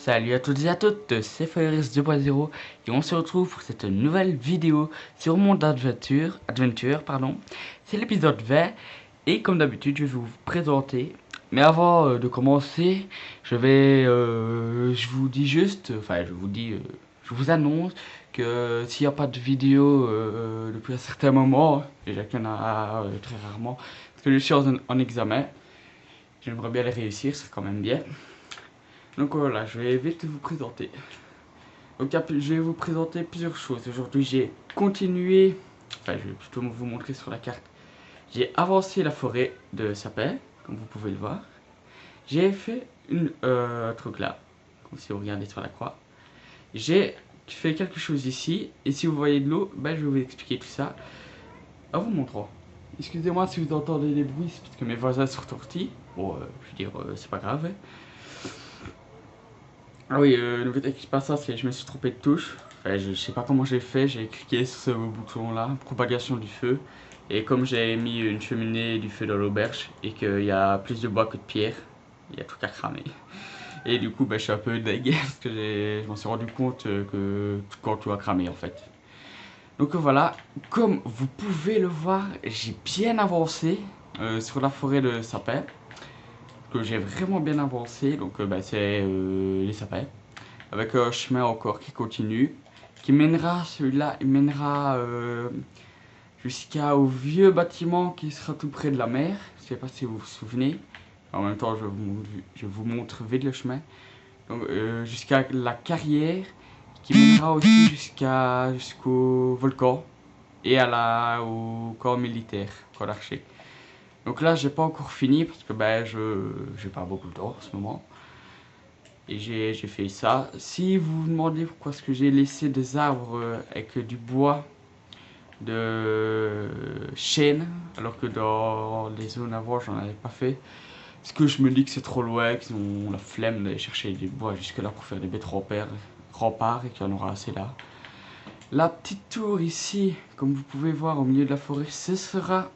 Salut à toutes et à toutes, c'est Faris 2.0 et on se retrouve pour cette nouvelle vidéo sur mon adventure, pardon. C'est l'épisode 20 et comme d'habitude je vais vous présenter. Mais avant de commencer, je vous dis juste, je vous annonce que s'il n'y a pas de vidéo depuis un certain moment, déjà qu'il y en a très rarement, parce que je suis en examen, j'aimerais bien les réussir, c'est quand même bien. Donc voilà, je vais vite vous présenter. Donc je vais vous présenter plusieurs choses. Aujourd'hui j'ai continué, enfin je vais plutôt vous montrer sur la carte. J'ai avancé la forêt de sapin, comme vous pouvez le voir. J'ai fait un truc là, comme si vous regardez sur la croix. J'ai fait quelque chose ici, et si vous voyez de l'eau, ben, je vais vous expliquer tout ça en vous montrant. Excusez-moi si vous entendez des bruits, parce que mes voisins sont sortis. Bon, je veux dire, c'est pas grave. Ah oui, le fait qui se passe ça, c'est que je me suis trompé de touche. Enfin, je sais pas comment j'ai fait, j'ai cliqué sur ce bouton là, propagation du feu. Et comme j'ai mis une cheminée et du feu dans l'auberge et qu'il y a plus de bois que de pierre, il y a tout qu'à cramer. Et du coup, bah, je suis un peu dégueu parce que je m'en suis rendu compte que quand tout a cramé en fait. Donc voilà, comme vous pouvez le voir, j'ai bien avancé sur la forêt de sapins. Que j'ai vraiment bien avancé, donc bah, c'est les sapins avec un chemin encore qui continue, qui mènera, celui-là, il mènera jusqu'au vieux bâtiment qui sera tout près de la mer. Je sais pas si vous vous souvenez. En même temps, je vous montre vite le chemin. Donc jusqu'à la carrière qui mènera aussi jusqu'au volcan et au corps militaire, corps d'archer. Donc là, j'ai pas encore fini parce que ben, j'ai pas beaucoup de temps en ce moment. Et j'ai fait ça. Si vous vous demandez pourquoi est-ce que j'ai laissé des arbres avec du bois de chêne, alors que dans les zones avant j'en avais pas fait, parce que je me dis que c'est trop loin, qu'ils ont la flemme d'aller chercher du bois jusque là pour faire des bêtes remparts et qu'il y en aura assez là. La petite tour ici, comme vous pouvez voir au milieu de la forêt, ce sera...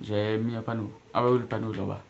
J'ai mis un panneau. Ah bah oui, le panneau là-bas.